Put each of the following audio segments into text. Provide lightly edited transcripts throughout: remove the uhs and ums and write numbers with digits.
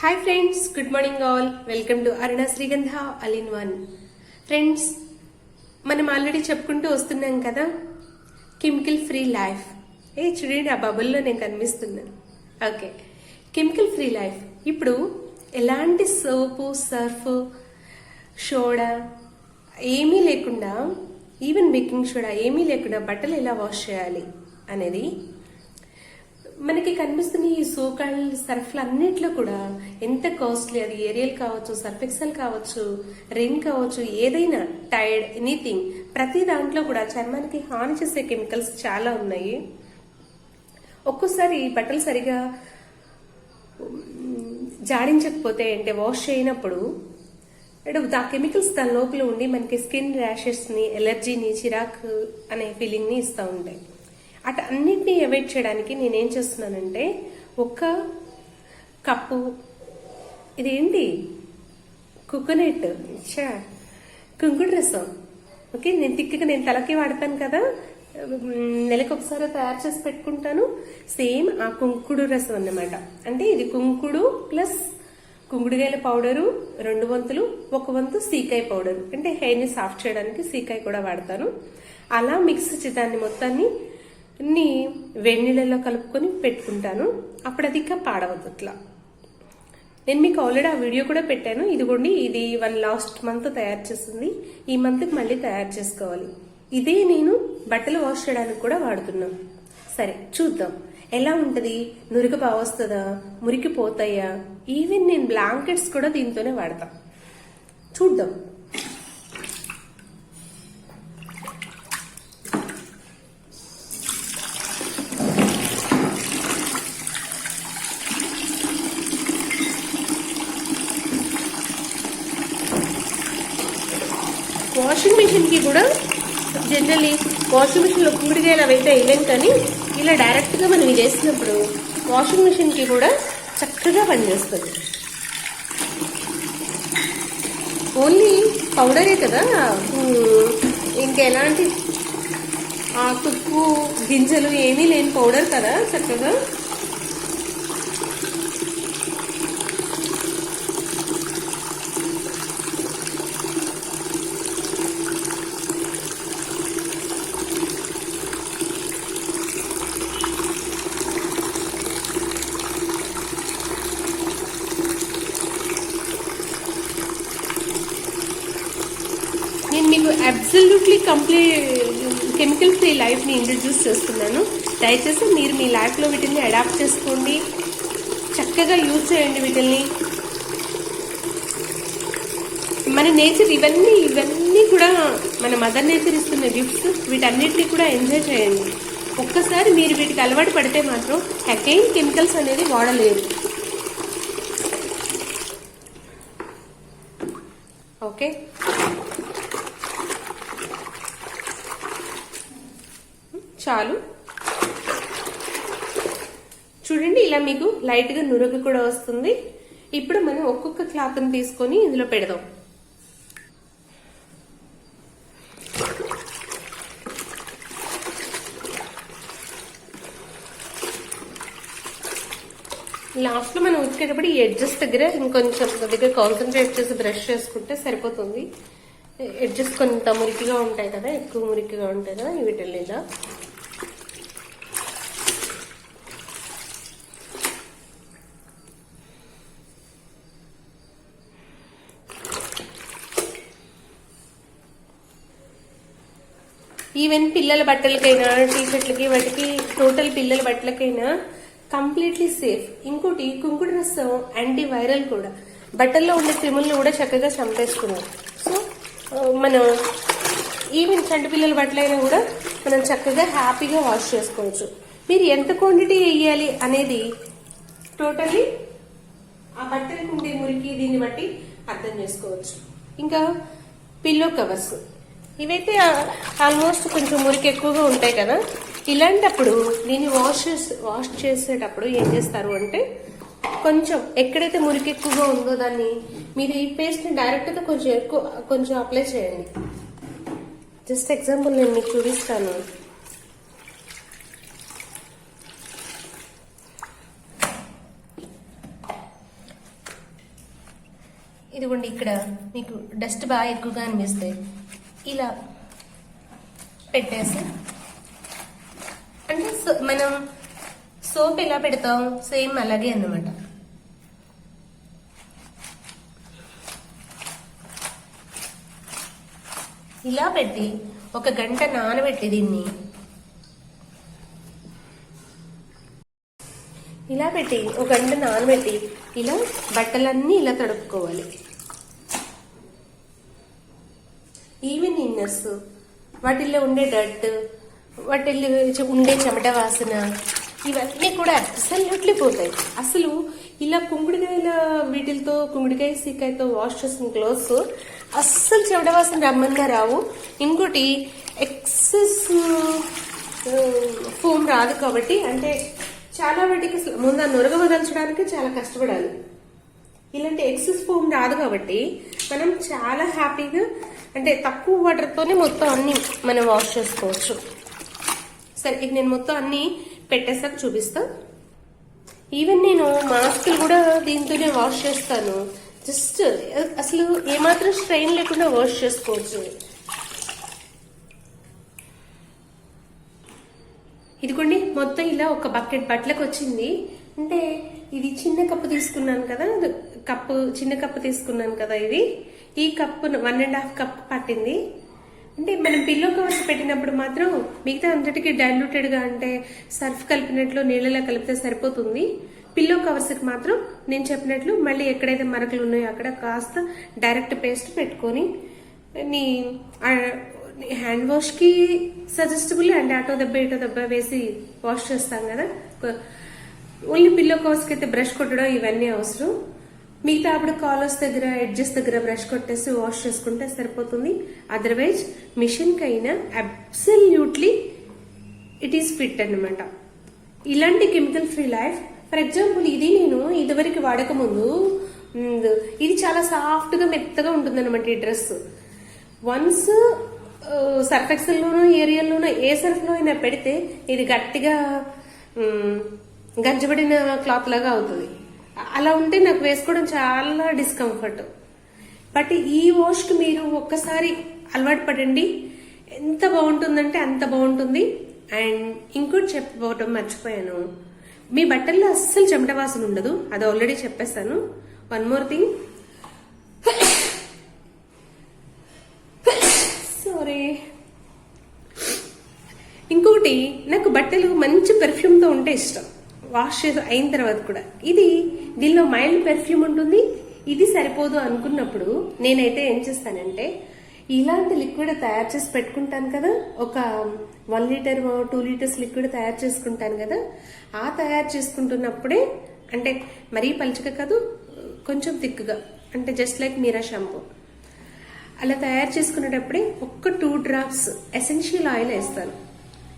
Hi friends, good morning all. Welcome to Aruna Srigandha all in one. Friends, మనం already చెప్పుకుంటూ వస్తున్నాం కదా, కెమికల్ ఫ్రీ లైఫ్. చూడండి, ఆ బబుల్లో నేను కనిపిస్తున్నాను. Okay, chemical free life. ఇప్పుడు ఎలాంటి సోపు, సర్ఫ్, సోడా ఏమీ లేకుండా, ఈవెన్ బేకింగ్ సోడా ఏమీ లేకుండా బట్టలు ఎలా వాష్ చేయాలి అనేది మనకి కనిపిస్తున్న ఈ సోకాల్ సర్ఫ్లు అన్నిట్లో కూడా ఎంత కాస్ట్లీ. అది ఏరియల్ కావచ్చు, సర్ఫ్ ఎక్సెల్ కావచ్చు, రిన్ కావచ్చు, ఏదైనా టైడ్, ఎనీథింగ్, ప్రతి దాంట్లో కూడా చర్మానికి హాని చేసే కెమికల్స్ చాలా ఉన్నాయి. ఒక్కోసారి బట్టలు సరిగా జాడించకపోతే, అంటే వాష్ చేయనప్పుడు ఆ కెమికల్స్ దాని లోపల ఉండి మనకి స్కిన్ ర్యాషెస్ ని, ఎలర్జీని, చిరాకు అనే ఫీలింగ్ ని ఇస్తూ ఉంటాయి. అన్నిటినీ అవాయిడ్ చేయడానికి నేనేం చేస్తున్నానంటే, ఒక కప్పు, ఇదేంటి, కోకోనట్ కుంకుడు రసం. ఓకే, నేను తిక్కగా నేను తలకి వాడతాను కదా, నెలకు ఒకసారి తయారు చేసి పెట్టుకుంటాను. సేమ్ ఆ కుంకుడు రసం అన్నమాట. అంటే ఇది కుంకుడు ప్లస్ కుంకుడుగాయల పౌడరు 2 వంతులు, 1 వంతు సీకాయ పౌడరు. అంటే హెయిర్ ని సాఫ్ట్ చేయడానికి సీకాయ కూడా వాడతాను. అలా మిక్స్ దాన్ని మొత్తాన్ని వేడినీళ్ళలో కలుపుకొని పెట్టుకుంటాను. అప్పుడు అది ఇంకా పాడవద్దు. అట్లా నేను మీకు ఆల్రెడీ ఆ వీడియో కూడా పెట్టాను. ఇదిగోండి, ఇది లాస్ట్ మంత్ తయారు చేసింది. ఈ మంత్కి మళ్ళీ తయారు చేసుకోవాలి. ఇదే నేను బట్టలు వాష్ చేయడానికి కూడా వాడుతున్నాను. సరే, చూద్దాం ఎలా ఉంటది. నురుగు బాగా వస్తుందా, మురికి పోతాయా? ఈవెన్ నేను బ్లాంకెట్స్ కూడా దీంతోనే వాడతా. చూద్దాం. వాషింగ్ మిషన్ కి కూడా జనరల్లీ వాషింగ్ మిషన్ లో కుంకుడుగాయలు అవైతే వేయలేం, కానీ ఇలా డైరెక్ట్ గా మనం ఇది వేసినప్పుడు వాషింగ్ మిషన్ కి కూడా చక్కగా పనిచేస్తుంది. ఓన్లీ పౌడరే కదా, ఇంకెలాంటి తుప్పు గింజలు ఏమీ లేని పౌడర్ కదా, చక్కగా నేను మీకు అబ్సల్యూట్లీ కెమికల్ ఫ్రీ లైఫ్ ని ఇంట్రడ్యూస్ చేస్తున్నాను. దయచేసి మీరు మీ లైఫ్ లో వీటిని అడాప్ట్ చేసుకోండి, చక్కగా యూజ్ చేయండి వీటిని. మన నేచర్ ఇవన్నీ కూడా మన మదర్ నేచర్ ఇస్తున్న గిఫ్ట్స్. వీటన్నిటిని కూడా ఎంజాయ్ చేయండి. ఒక్కసారి మీరు వీటికి అలవాటు పడితే మాత్రం అగైన్ కెమికల్స్ అనేది వాడలేరు. ఓకే, చాలు. చూడండి, ఇలా మీకు లైట్ గా నురుగు కూడా వస్తుంది. ఇప్పుడు మనం ఒక్కొక్క క్లాత్ ని తీసుకొని ఇందులో పెడదాం. లాస్ట్ లో మనం ఉతికేటప్పుడు ఈ ఎడ్జెస్ దగ్గర ఇంకొంచెం దగ్గర కాన్సన్ట్రేట్ చేసి బ్రష్ చేసుకుంటే సరిపోతుంది. ఎడ్జెస్ కొంత మురికిగా ఉంటాయి కదా, ఎక్కువ మురికిగా ఉంటాయి కదా, వీటిల్లో ఇలా ఈవెన్ పిల్లల బట్టలకైనా, టీషర్ట్లకి, వాటికి టోటల్ పిల్లల బట్టలకైనా కంప్లీట్లీ సేఫ్. ఇంకోటి, కుంకుడు రసం యాంటీ వైరల్ కూడా, బట్టల్లో ఉండే క్రిములను కూడా చక్కగా చంపేసుకున్నాం. సో మనం ఈవెన్ చంటి పిల్లల బట్టలైనా కూడా మనం చక్కగా హ్యాపీగా వాష్ చేసుకోవచ్చు. మీరు ఎంత క్వాంటిటీ వేయాలి అనేది టోటల్లీ ఆ బట్టలకు ఉండే మురికి దీన్ని బట్టి అర్థం చేసుకోవచ్చు. ఇంకా పిల్లో కవర్స్, ఇవైతే ఆల్మోస్ట్ కొంచెం మురికి ఎక్కువగా ఉంటాయి కదా. ఇలాంటప్పుడు దీన్ని వాష్ చేసేటప్పుడు ఏం చేస్తారు అంటే, కొంచెం ఎక్కడైతే మురికి ఎక్కువగా ఉందో దాన్ని మీరు ఈ పేస్ట్ ని డైరెక్ట్ గా కొంచెం అప్లై చేయండి. జస్ట్ ఎగ్జాంపుల్ నేను మీకు చూపిస్తాను. ఇదిగోండి ఇక్కడ మీకు డస్ట్ బాగా ఎక్కువగా అనిపిస్తే ఇలా పెట్టేసి, అంటే మనం సోప్ ఎలా పెడతాం సేమ్ అలాగే అన్నమాట. ఇలా పెట్టి 1 గంట నానబెట్టి దీన్ని ఇలా పెట్టి 1 గంట నానబెట్టి ఇలా బట్టలన్నీ ఇలా తడుపుకోవాలి. ఈవెన్ ఇన్నర్స్, వాటిల్లో ఉండే డట్, వాటిల్లో ఉండే చెమట వాసన ఇవన్నీ కూడా అబ్సల్యూట్లీ పోతాయి. అసలు ఇలా కుంకుడుకాయల వీటితో, కుంకుడుకాయ సీకాయతో వాష్ చేసిన క్లోత్స్ అస్సలు చెమట వాసన రమ్మన్నా రావు. ఇంకోటి ఎక్సెస్ ఫోమ్ రాదు కాబట్టి, అంటే చాలా వాటికి ముందు నొరగ వదల్చడానికి చాలా కష్టపడాలి. ఇలాంటి ఎక్సెస్ ఫోమ్ రాదు కాబట్టి మనం చాలా హ్యాపీగా, అంటే తక్కువ వాటర్తోనే మొత్తం అన్ని మనం వాష్ చేసుకోవచ్చు. సరే, ఇక నేను మొత్తం అన్ని పెట్టేసాక చూపిస్తా. ఈవెన్ నేను మాస్కులు కూడా దీంతోనే వాష్ చేస్తాను. జస్ట్ అసలు ఏమాత్రం స్ట్రెయిన్ లేకుండా వాష్ చేసుకోవచ్చు. ఇదిగోండి మొత్తం ఇలా 1 బకెట్ బట్టలకు వచ్చింది. అంటే ఇది చిన్న కప్పు తీసుకున్నాను కదా, చిన్న కప్పు తీసుకున్నాను కదా, ఈ కప్పు 1.5 కప్ పట్టింది. అంటే మనం పిల్లో కవర్స్ పెట్టినప్పుడు మాత్రం మిగతా అంతటికి డైల్యూటెడ్ గా, అంటే సర్ఫ్ కలిపినట్లు నీళ్ళలో కలిపితే సరిపోతుంది. పిల్లో కవర్స్ కి మాత్రం నేను చెప్పినట్లు మళ్ళీ ఎక్కడైతే మరకలు ఉన్నాయో అక్కడ కాస్త డైరెక్ట్ పేస్ట్ పెట్టుకొని హ్యాండ్ వాష్ కి సజెస్టబుల్, అంటే అటో దెబ్బ వేసి వాష్ చేస్తాం కదా. ఓన్లీ పిల్లో కవర్స్ కి అయితే బ్రష్ కొట్టడం ఇవన్నీ అవసరం. మిగతా అప్పుడు కాలర్స్ దగ్గర, ఎడ్జెస్ దగ్గర బ్రష్ కొట్టేసి వాష్ చేసుకుంటే సరిపోతుంది. అదర్వైజ్ మిషన్ కైనా అబ్సల్యూట్లీ ఇట్ ఈస్ ఫిట్ అన్నమాట. ఇలాంటి chemical free life. For example ఇది నేను ఇదివరకు వాడక ముందు ఇది చాలా సాఫ్ట్ గా మెత్తగా ఉంటుంది అనమాట ఈ డ్రెస్. వన్స్ సర్ఫ్ ఎక్సెల్ లోనో ఏరియల్లోనో ఏ సర్ఫ్ లో అయినా పెడితే ఇది గట్టిగా గంజబడిన క్లాత్ లాగా అవుతుంది. అలా ఉంటే నాకు వేసుకోవడం చాలా డిస్కంఫర్ట్. బట్ ఈ వాష్ కి మీరు ఒక్కసారి అలవాటు పడండి, ఎంత బాగుంటుందంటే అంత బాగుంటుంది. అండ్ ఇంకోటి చెప్పబోవటం మర్చిపోయాను, మీ బట్టల్లో అస్సలు చెమట వాసన ఉండదు, అది ఆల్రెడీ చెప్పేస్తాను. 1 మోర్ థింగ్, సారీ, ఇంకొకటి నాకు బట్టలు మంచి పెర్ఫ్యూమ్ తో ఉంటే ఇష్టం. వాష్ చేసి అయిన తర్వాత కూడా దీనిలో మైల్డ్ పెర్ఫ్యూమ్ ఉంటుంది. ఇది సరిపోదు అనుకున్నప్పుడు నేనైతే ఏం చేస్తానంటే, ఇలాంటి లిక్విడ్ తయారు చేసి పెట్టుకుంటాను కదా, ఒక 1 లీటర్ 2 లీటర్స్ లిక్విడ్ తయారు చేసుకుంటాను కదా, ఆ తయారు చేసుకుంటున్నప్పుడే, అంటే మరీ పలుచగా కాదు, కొంచెం థిక్గా, అంటే జస్ట్ లైక్ మీరా షాంపూ అలా తయారు చేసుకునేటప్పుడే 1 2 డ్రాప్స్ ఎసెన్షియల్ ఆయిల్ వేస్తాను.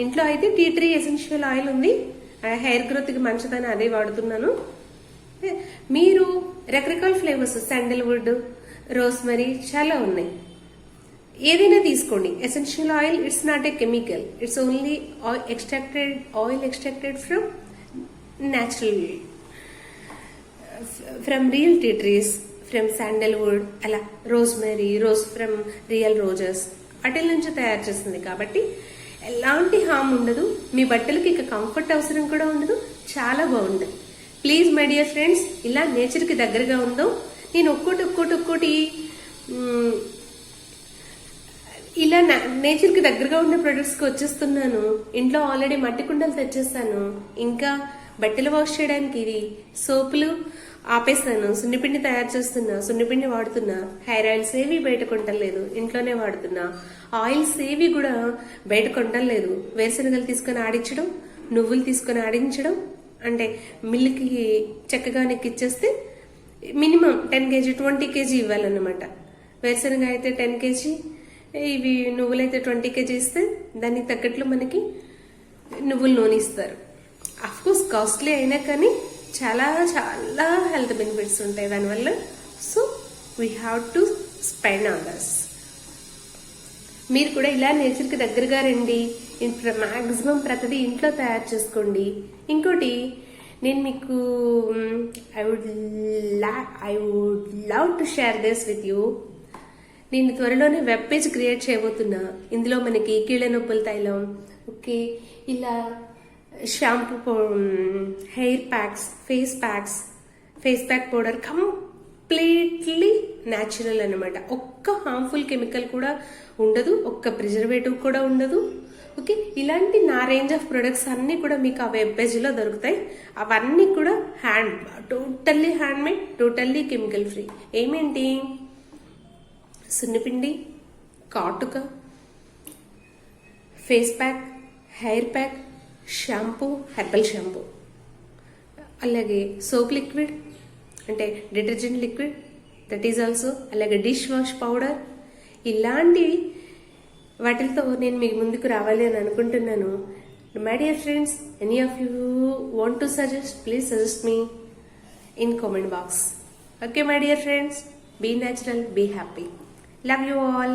ఇంట్లో అయితే టీ ట్రీ ఎసెన్షియల్ ఆయిల్ ఉంది, హెయిర్ గ్రోత్ కి మంచిదని అదే వాడుతున్నాను. మీరు రకరకాల ఫ్లేవర్స్, శాండల్వుడ్, రోస్మరీ చాలా ఉన్నాయి, ఏదైనా తీసుకోండి. Essential oil it's not a chemical, it's only oil extracted from natural, from real tea trees, from sandalwood, అలా రోస్మరీ, ఫ్రమ్ రియల్ రోజెస్, వాటి నుంచి తయారు చేస్తుంది కాబట్టి ఎలాంటి హామ్ ఉండదు. మీ బట్టలకి ఇక కంఫర్ట్ అవసరం కూడా ఉండదు, చాలా బాగుంటుంది. ప్లీజ్ మై డియర్ ఫ్రెండ్స్, ఇలా నేచర్ కి దగ్గరగా ఉందాం. నేను ఒక్కోటి ఇలా నేచర్ కి దగ్గరగా ఉండే ప్రొడక్ట్స్ కి వచ్చేస్తున్నాను. ఇంట్లో ఆల్రెడీ మట్టి కుండలు తెచ్చేస్తాను. ఇంకా బట్టలు వాష్ చేయడానికి ఇది సోపులు ఆపేస్తాను, సున్నిపిండి తయారు చేస్తున్నా, సున్నిపిండి వాడుతున్నా. హెయిర్ ఆయిల్స్ ఏవి బయట కొంటలేదు, ఇంట్లోనే వాడుతున్నా. ఆయిల్స్ ఏవి కూడా బయట కొంటలేదు. వేరుశనగలు తీసుకొని ఆడించడం, నువ్వులు తీసుకొని ఆడించడం, అంటే మిల్లుకి చక్కగా నెక్కిచ్చేస్తే మినిమం 10 kg 20 kg ఇవ్వాలన్నమాట. వేరుశనగ అయితే 10 kg, ఇవి నువ్వులైతే 20 kg ఇస్తే దానికి తగ్గట్లు మనకి నువ్వుల నూనె ఇస్తారు. అఫ్ కోర్స్ కాస్ట్లీ అయినా కానీ చాలా చాలా హెల్త్ బెనిఫిట్స్ ఉంటాయి దానివల్ల. So we have to spend on దస్. మీరు కూడా ఇలా నేచర్కి దగ్గరగా రండి. మాక్సిమం ప్రతిదీ ఇంట్లో తయారు చేసుకోండి. ఇంకోటి నేను మీకు I would love to share this with you. నేను త్వరలోనే వెబ్ పేజ్ క్రియేట్ చేయబోతున్నా. ఇందులో మనకి కీళ్ళ నొప్పుల తైలం, ఓకే, ఇలా shampoo, hair packs, face pack powder completely natural అనమాట. ఒక్క హార్మ్ఫుల్ కెమికల్ కూడా ఉండదు, ఒక్క ప్రిజర్వేటివ్ కూడా ఉండదు. ఓకే, ఇలాంటి నా రేంజ్ ఆఫ్ ప్రొడక్ట్స్ అన్నీ కూడా మీకు ఆ వెబ్ పేజ్లో దొరుకుతాయి. అవన్నీ కూడా totally handmade, totally chemical free. ఏమేంటి? సున్నిపిండి, కాటుక, face pack, hair pack, shampoo, herbal shampoo, అలాగే సోప్ లిక్విడ్ అంటే detergent liquid, that is also, అలాగే డిష్ వాష్ పౌడర్. ఇలాంటివి వాటితో నేను మీ ముందుకు రావాలి అని అనుకుంటున్నాను. My dear friends, any of you want to suggest, please suggest me in comment box. Okay my dear friends, be natural, be happy. Love you all.